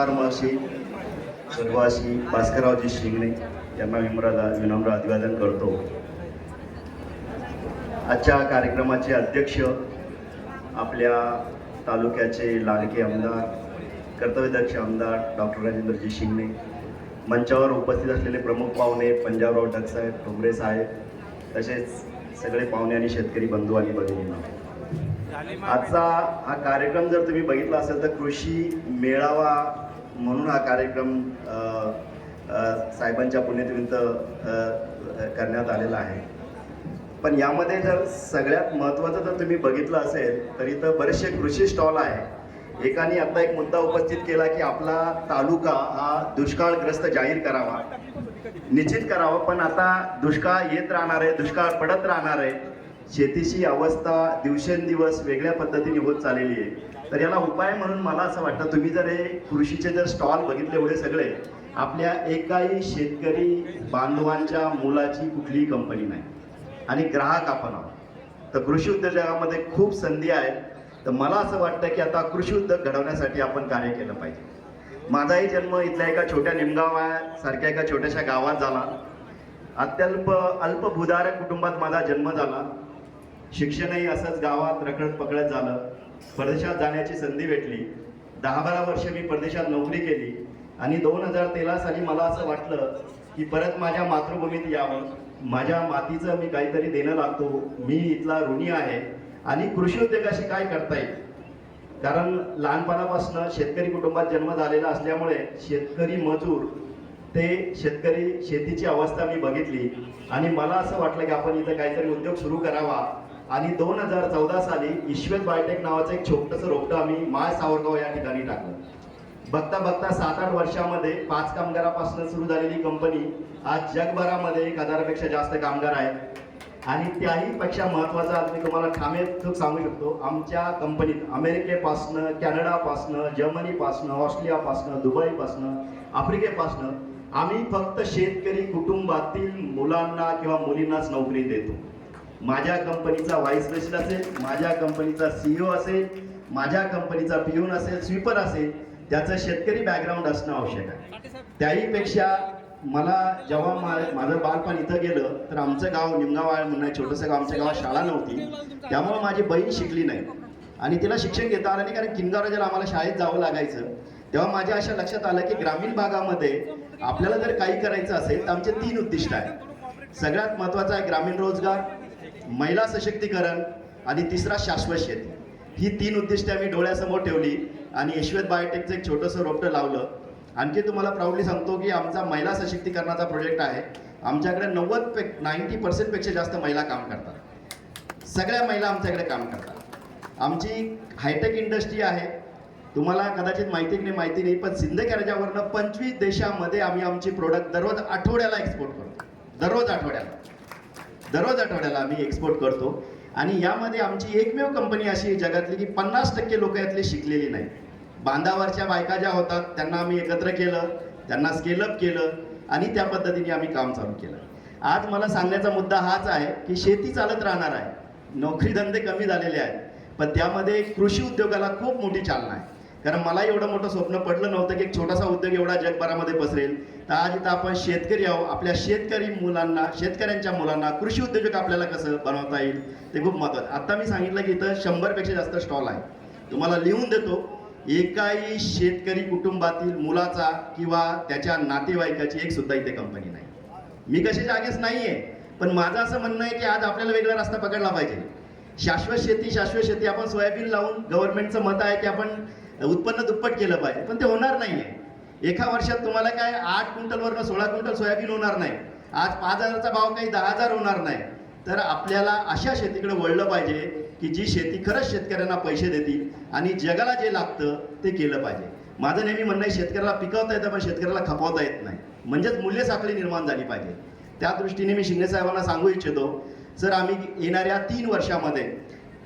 महर्षी स्वर्गवासी भास्कररावजी शिंगणे यांना विनम्र अभिवादन करतो. आजच्या कार्यक्रमाचे अध्यक्ष आपल्या तालुक्याचे लाडके आमदार कर्तव्यदक्ष आमदार डॉक्टर राजेंद्रजी शिंगणे, मंचावर उपस्थित असलेले प्रमुख पाहुणे पंजाबराव ढगसाहेब, ठोंबरे साहेब, तसेच सगळे पाहुणे आणि शेतकरी बंधू आणि भगिनींना, आजचा हा कार्यक्रम जर तुम्ही बघितला असेल तर कृषी मेळावा म्हणून हा कार्यक्रम साहेबांच्या पुण्यतिथीत करण्यात आलेला आहे. पण यामध्ये जर सगळ्यात महत्त्वाचं जर तुम्ही बघितलं असेल तर इथं बरेचसे कृषी स्टॉल आहे. एकाने आता एक मुद्दा उपस्थित केला की आपला तालुका हा दुष्काळग्रस्त जाहीर करावा, निश्चित करावा. पण आता दुष्काळ येत राहणार आहे, दुष्काळ पडत राहणार आहे. शेतीची अवस्था दिवसेंदिवस वेगळ्या पद्धतीने होत चाललेली आहे. तर याला उपाय म्हणून मला असं वाटतं, तुम्ही जर हे कृषीचे जर स्टॉल बघितले एवढे सगळे, आपल्या एकाही शेतकरी बांधवांच्या मुलाची कुठलीही कंपनी नाही आणि ग्राहक आपण आहोत. तर कृषी उद्योगामध्ये खूप संधी आहेत. तर मला असं वाटतं की आता कृषी उद्योग घडवण्यासाठी आपण कार्य केलं पाहिजे. माझाही जन्म इथल्या एका छोट्या निमगावासारख्या एका छोट्याशा गावात झाला. अल्पभूधारक कुटुंबात माझा जन्म झाला. शिक्षणही असंच गावात रखडत पकडत झालं. परदेशात जाण्याची संधी भेटली. 10-12 वर्ष मी परदेशात नोकरी केली आणि 2013 साली मला असं वाटलं की परत माझ्या मातृभूमीत यावं, माझ्या मातीचं मी काहीतरी देणं लागतो, मी इथला ऋणी आहे आणि कृषी उद्योगाशी काय करता येईल. कारण लहानपणापासून शेतकरी कुटुंबात जन्म झालेला असल्यामुळे शेतकरी मजूर ते शेतकरी शेतीची अवस्था मी बघितली आणि मला असं वाटलं की आपण इथं काहीतरी उद्योग सुरू करावा. आणि 2014 साली ईश्वेत बायोटेक नावाचं एक छोटंसं रोपटं आम्ही माळ सावरगाव या ठिकाणी टाकलं. बघता बघता 7-8 वर्षामध्ये 5 कामगारापासून सुरू झालेली कंपनी आज जगभरामध्ये 1000पेक्षा जास्त कामगार आहेत. आणि त्याही पेक्षा महत्त्वाचं आज मी तुम्हाला ठामेठूक सांगू शकतो, आमच्या कंपनीत अमेरिकेपासनं, कॅनडापासनं, जर्मनीपासनं, ऑस्ट्रेलियापासनं, दुबईपासनं, आफ्रिकेपासनं आम्ही फक्त शेतकरी कुटुंबातील मुलांना किंवा मुलींनाच नोकरी देतो. माझ्या कंपनीचा व्हाईस प्रेसिडेंट असेल, माझ्या कंपनीचा CEO असेल, माझ्या कंपनीचा पिऊन असेल, स्वीपर असेल, त्याचं शेतकरी बॅकग्राऊंड असणं आवश्यक आहे. त्याहीपेक्षा मला जेव्हा माझं बालपण इथं गेलं तर आमचं गाव निमगाव म्हणून छोटंसं गाव, आमच्या गावात शाळा नव्हती, त्यामुळे माझी बहीण शिकली नाही आणि तिला शिक्षण घेता आलं नाही. कारण किनगावराजाला आम्हाला शाळेत जावं लागायचं. तेव्हा माझ्या अशा लक्षात आलं की ग्रामीण भागामध्ये आपल्याला जर काही करायचं असेल तर आमचे 3 उद्दिष्ट आहेत. सगळ्यात महत्त्वाचं आहे ग्रामीण रोजगार, महिला सशक्तीकरण आणि तिसरा शाश्वत शेती. ही 3 उद्दिष्टे आम्ही डोळ्यासमोर ठेवली आणि ईश्वेत बायोटेकचं एक छोटंसं रोपटं लावलं. आणखी तुम्हाला प्राऊडली सांगतो की आमचा महिला सशक्तीकरणाचा प्रोजेक्ट आहे. आमच्याकडे 90% पेक्षा जास्त महिला काम करतात. सगळ्या महिला आमच्याकडे काम करतात. आमची हायटेक इंडस्ट्री आहे. तुम्हाला कदाचित माहिती की नाही माहिती नाही, पण सिंदखेडच्या 25 देशामध्ये आम्ही आमची प्रोडक्ट दररोज आठवड्याला एक्सपोर्ट करतो. दररोज आठवड्याला आम्ही एक्सपोर्ट करतो. आणि यामध्ये आमची एकमेव कंपनी अशी जगातली की 50% लोक यातले शिकलेली नाही. बांधावरच्या बायका ज्या होतात त्यांना आम्ही एकत्र केलं, त्यांना स्केलअप केलं आणि त्या पद्धतीने आम्ही काम चालू केलं. आज मला सांगण्याचा मुद्दा हाच आहे की शेती चालत राहणार आहे, नोकरी धंदे कमी झालेले आहेत, पण त्यामध्ये कृषी उद्योगाला खूप मोठी चालना आहे. कारण मला एवढं मोठं स्वप्न पडलं नव्हतं की एक छोटासा उद्योग एवढा जगभरामध्ये पसरेल. तर आज इथं आपण शेतकरी आहोत. आपल्या शेतकऱ्यांच्या मुलांना कृषी उद्योजक आपल्याला कसं बनवता येईल ते खूप महत्त्वाचं. आता मी सांगितलं की इथं 100पेक्षा जास्त स्टॉल आहे. तुम्हाला लिहून देतो, एकाही शेतकरी कुटुंबातील मुलाचा किंवा त्याच्या नातेवाईकाची एक सुद्धा इथे कंपनी नाही. मी कशी जागेच नाहीये, पण माझं असं म्हणणं आहे की आज आपल्याला वेगळा रस्ता पकडला पाहिजे. शाश्वत शेती आपण सोयाबीन लावून, गव्हर्नमेंटचं मत आहे की आपण उत्पन्न दुप्पट केलं पाहिजे, पण ते होणार नाहीये. एका वर्षात तुम्हाला काय 8 क्विंटलवरनं 16 क्विंटल सोयाबीन होणार नाही. आज 5,000चा भाव काही 10,000 होणार नाही. तर आपल्याला अशा शेतीकडे वळलं पाहिजे की जी शेती खरंच शेतकऱ्यांना पैसे देतील आणि जगाला जे लागतं ते केलं पाहिजे. माझं नेहमी म्हणणं आहे शेतकऱ्याला पिकवता येतं पण शेतकऱ्याला खपवता येत नाही. म्हणजेच मूल्य साखळी निर्माण झाली पाहिजे. त्या दृष्टीने मी शिंदे साहेबांना सांगू इच्छितो, सर आम्ही येणाऱ्या 3 वर्षामध्ये,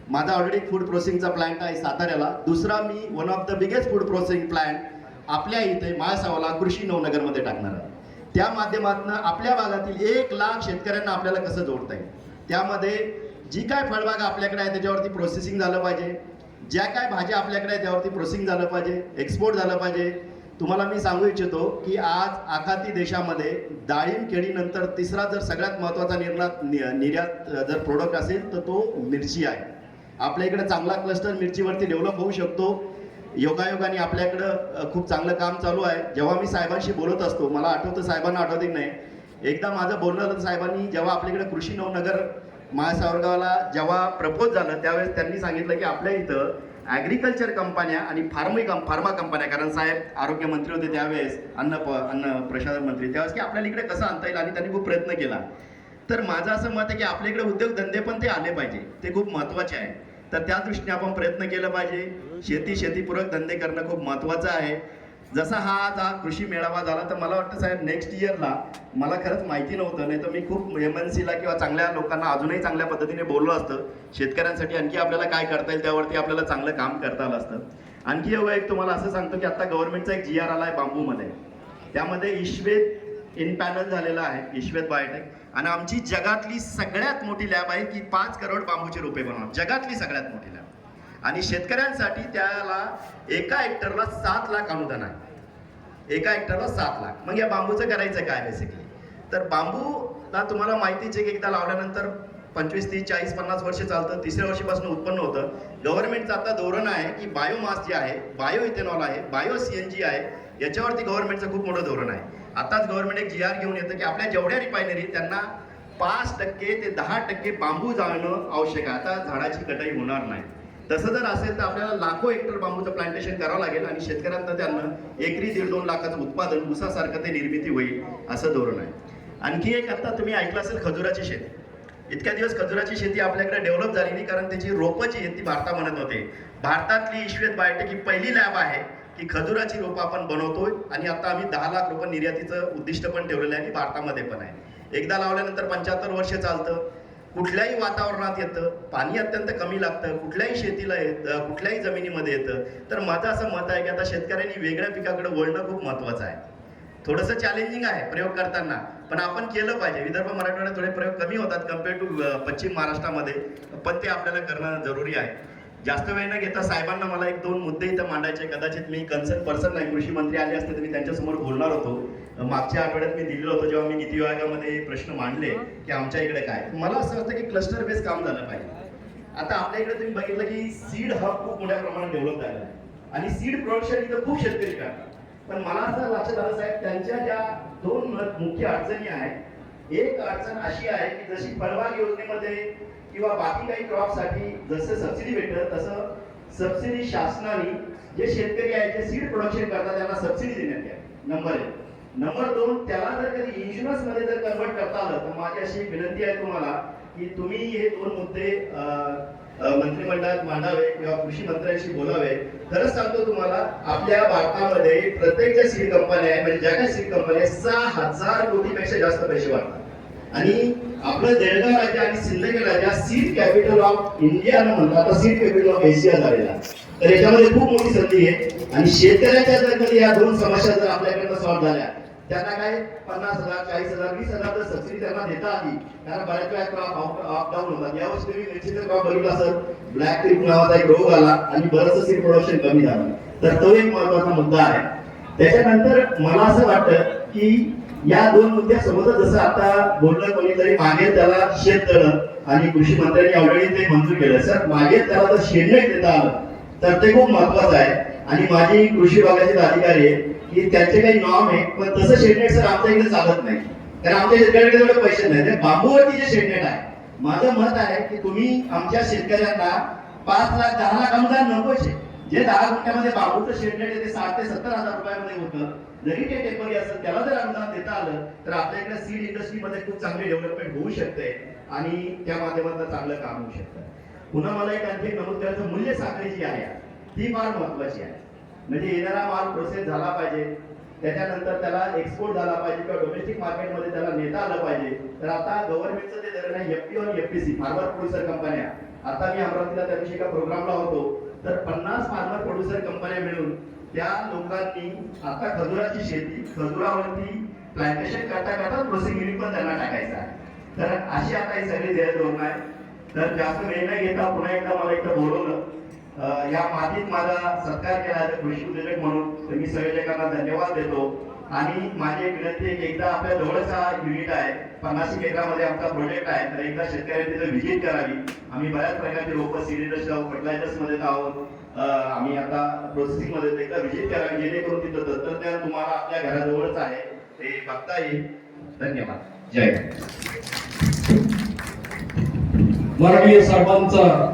माझा ऑलरेडी फूड प्रोसेसिंगचा प्लांट आहे साताऱ्याला, दुसरा मी one of the biggest food processing plant आपल्या इथे माळसावला कृषी नवनगरमध्ये टाकणार आहे. त्या माध्यमातून आपल्या भागातील 1 लाख शेतकऱ्यांना आपल्याला कसं जोडता येईल. त्यामध्ये जी काय फळबाग आपल्याकडे आहे त्याच्यावरती प्रोसेसिंग झालं पाहिजे, ज्या काय भाज्या आपल्याकडे आहे त्यावरती प्रोसेसिंग झालं पाहिजे, एक्सपोर्ट झालं पाहिजे. तुम्हाला मी सांगू इच्छितो की आज आखाती देशामध्ये डाळिंब केळीनंतर तिसरा जर सगळ्यात महत्त्वाचा निर्यात जर प्रोडक्ट असेल तर तो मिरची आहे. आपल्या इकडे चांगला क्लस्टर मिरचीवरती डेव्हलप होऊ शकतो. योगायोगाने आपल्याकडं खूप चांगलं काम चालू आहे. जेव्हा मी साहेबांशी बोलत असतो, मला आठवतं, साहेबांना आठवते नाही, एकदा माझं बोलणं झालं साहेबांनी, जेव्हा आपल्याकडे कृषी नवनगर महासावरगावला जेव्हा प्रपोज झालं त्यावेळेस त्यांनी सांगितलं की आपल्या इथं ॲग्रिकल्चर कंपन्या आणि फार्मा कंपन्या, कारण साहेब आरोग्यमंत्री होते त्यावेळेस, अन्न प्रसारण मंत्री त्यावेळेस, की आपल्याला इकडे कसं आणता येईल, आणि त्यांनी खूप प्रयत्न केला. तर माझं असं मत आहे की आपल्या इकडे उद्योगधंदे पण ते आले पाहिजे, ते खूप महत्त्वाचे आहे. तर त्या दृष्टीने आपण प्रयत्न केला पाहिजे. शेतीपूरक धंदे करणं खूप महत्त्वाचं आहे. जसा हा कृषी मेळावा झाला, तर मला वाटतं साहेब नेक्स्ट इयरला, मला खरंच माहिती नव्हतं, नाही तर मी खूप MNCला किंवा चांगल्या लोकांना अजूनही चांगल्या पद्धतीने बोललो असतं. शेतकऱ्यांसाठी आणखी आपल्याला काय करता येईल त्यावरती आपल्याला चांगलं काम करता आलं असतं. आणखी एक तुम्हाला असं सांगतो की आता गव्हर्नमेंटचा एक GR आला आहे बांबूमध्ये, त्यामध्ये ईश्वेत इन पॅनल झालेला आहे, ईश्वेत बायोटेक, आणि आमची जगातली सगळ्यात मोठी लॅब आहे की 5 करोड बांबूचे रोपे बनवणार, जगातली सगळ्यात मोठी लॅब. आणि शेतकऱ्यांसाठी त्याला एका हेक्टरला 7 लाख अनुदान आहे, एका हेक्टरला 7 लाख. मग या बांबूचं करायचं काय बेसिकली? तर बांबूला तुम्हाला माहितीच आहे की एकदा लावल्यानंतर 25, 30, 40, 50 वर्ष चालतं, तिसऱ्या वर्षीपासून उत्पन्न होतं. गव्हर्नमेंटचं आता धोरण आहे की बायोमास जे आहे, बायो इथेनॉल आहे, बायो CNG आहे, याच्यावरती गव्हर्नमेंटचं खूप मोठं धोरण आहे. आताच गव्हर्नमेंट एक GR घेऊन येतं की आपल्या जेवढ्या रिफायनरी त्यांना 5% ते 10% बांबू जाळणं आवश्यक आहे. आता झाडाची कटाई होणार नाही. तसं जर असेल तर आपल्याला लाखो हेक्टर बांबूचं प्लांटेशन करावं लागेल आणि शेतकऱ्यांना त्यांना एकरी 1.5-2 लाखाचं उत्पादन ऊसासारखं ते निर्मिती होईल, असं धोरण आहे. आणखी एक, आता तुम्ही ऐकलं असेल खजुराची शेती. इतक्या दिवस खजुराची शेती आपल्याकडे डेव्हलप झाली नाही, कारण त्याची रोपं जी आहेत ती भारतात बनत होते. भारतातली ईश्वेत बायोटेक ही पहिली लॅब आहे की खजुराची रोपं आपण बनवतोय, आणि आता आम्ही 10 लाख रोपं निर्यातीचं उद्दिष्ट पण ठेवलेलं आहे आणि भारतामध्ये पण आहे. एकदा लावल्यानंतर 75 वर्ष चालतं, कुठल्याही वातावरणात येतं, पाणी अत्यंत कमी लागतं, कुठल्याही शेतीला येतं, कुठल्याही जमिनीमध्ये येतं. तर माझं असं मत आहे की आता शेतकऱ्यांनी वेगळ्या पिकाकडे वळणं खूप महत्त्वाचं आहे. थोडंसं चॅलेंजिंग आहे प्रयोग करताना, पण आपण केलं पाहिजे. विदर्भ मराठवाड्यात थोडे प्रयोग कमी होतात कम्पेअर टू पश्चिम महाराष्ट्रामध्ये, पण ते आपल्याला करणं जरुरी आहे. जास्त वेळ न घेता साहेबांना मला 1-2 मुद्दे इथं मांडायचे. कदाचित मी कन्सर्न पर्सन नाही, कृषी मंत्री आले असते तर मी त्यांच्यासमोर बोलणार होतो. मागच्या आठवड्यात मी दिलेलं होतं जेव्हा मी नीती विभागामध्ये प्रश्न मांडले की आमच्या इकडे काय. मला असं वाटतं की क्लस्टर बेस काम झालं पाहिजे. आता आपल्या इकडे तुम्ही बघितलं की सीड हब खूप मोठ्या प्रमाणात डेव्हलप झालेला आहे आणि सीड प्रोडक्शन इथं खूप शेतकरी करतात. पण मला असं लक्षात आलं साहेब, त्यांच्या ज्या 2 मुख्य अडचणी आहेत. एक अडचण अशी आहे की जशी फळबाग योजनेमध्ये किंवा बाकी काही क्रॉपसाठी जसं सबसिडी भेटतं, तसं सबसिडी शासनाने जे शेतकरी आहेत जे सीड प्रोडक्शन करतात त्यांना सबसिडी देण्यात यावी, नंबर 1. नंबर 2, त्याला जर कधी इन्शुरन्स मध्ये जर कन्वर्ट करता आलं तर माझी अशी विनंती आहे तुम्हाला की तुम्ही हे 2 मुद्दे मंत्रिमंडळात मांडावे किंवा कृषी मंत्र्यांशी बोलावे. खरंच सांगतो तुम्हाला, आपल्या भारतामध्ये प्रत्येक ज्या सीड कंपन्या आहेत, म्हणजे ज्या काही सीड कंपन्या 6,000 कोटीपेक्षा जास्त पैसे वाटतात. आणि आपलं जळगाव राज्य आणि सिंदखेड राज्य सीड कॅपिटल ऑफ इंडिया न म्हणतात, आता सीड कॅपिटल ऑफ एशिया झालेला. तर याच्यामध्ये खूप मोठी संधी आहे. आणि शेतकऱ्याच्या जर कधी या 2 समस्या जर आपल्याकडे सॉल्व्ह झाल्या, त्यांना काय 50,000, 40,000, 20,000 जर सबसिडी त्यांना देता आली, कारण बऱ्याच वेळा क्रॉप अप डाऊन होतात. यावर्षी तुम्ही मिरचीचा क्रॉप बघितला असेल, ब्लॅक क्रीप नावाचा एक रोग आला आणि बरंचसं सीड प्रोडक्शन कमी झालं. तर तो एक महत्वाचा मुद्दा आहे. त्याच्यानंतर मला असं वाटतं की या 2 मुद्द्यासोबतच जसं आता बोललं कोणीतरी, मागे त्याला शेततळं आणि कृषी मंत्र्यांनी ऑलरेडी ते मंजूर केलं. सर, मागे त्याला जर शेडनेट देता आलं तर ते खूप महत्वाचं आहे. आणि माझी कृषी विभागाचे अधिकारी आहे की त्यांचे काही नॉर्म आहे, पण तसं शेडनेट सर आमच्या इकडे चालत नाही, कारण आमच्या शेतकऱ्यांकडे तेवढे पैसे नाही. बांबूवरती जे शेडनेट आहे, माझं मत आहे की तुम्ही आमच्या शेतकऱ्यांना 5 लाख 10 लाख अनुदान नकोच. जे 10 गुंठ्यामध्ये बांबूचं शेडनेट आहे ते 60,000 ते 70,000 रुपयामध्ये होतं. जरी ते टेम्पररी असेल त्याला जर अनुदान देता आलं तर आपल्या इकडे सीड इंडस्ट्रीमध्ये खूप चांगली डेव्हलपमेंट होऊ शकते आणि त्या माध्यमातून चांगलं काम होऊ शकतं. पुन्हा मला एक आणखी नमूद करायचं, मूल्य साखळी जी आहे ती फार महत्वाची आहे. म्हणजे येणारा माल प्रोसेस झाला पाहिजे, त्याच्यानंतर त्याला एक्सपोर्ट झाला पाहिजे किंवा डोमेस्टिक मार्केटमध्ये त्याला नेता आलं पाहिजे. तर आता गव्हर्नमेंटचं ते धोरण आहे FPO आणि FPC, फार्मर प्रोड्युसर कंपन्या. आता मी अमरावतीला त्या दिवशी एका प्रोग्रामला होतो, तर 50 फार्मर प्रोड्युसर कंपन्या मिळून त्या लोकांनी आता खजुराची शेती, खजुरावरती प्लांटेशन करता करता प्रोसेसिंग युनिट पण त्यांना टाकायचं आहे. तर अशी आता ही सगळी ध्येय धोरण आहे. तर जास्त वेळ न घेता पुन्हा एकदा मला इथं बोलवलं या मातीत माझा सत्कार केला कृषी उद्योजक म्हणून, तर मी संयोजकांना धन्यवाद देतो. आणि माझी एक विनंती आहे की एकदा आपल्या जवळचा युनिट आहे 50 एकरामध्ये आमचा प्रोजेक्ट आहे, तर एकदा शेतकऱ्यांनी तिथे व्हिजिट करावी. आम्ही बऱ्याच प्रकारची रोपं सिरिडस फर्टिलायझर्स मध्ये आहोत, आम्ही आता प्रोसेसिंग मध्ये एकदा व्हिजिट करावी, जेणेकरून तिथं तंत्रज्ञान तुम्हाला आपल्या घराजवळच आहे ते बघता येईल. धन्यवाद. जय हिंद. माननीय साहेबांचा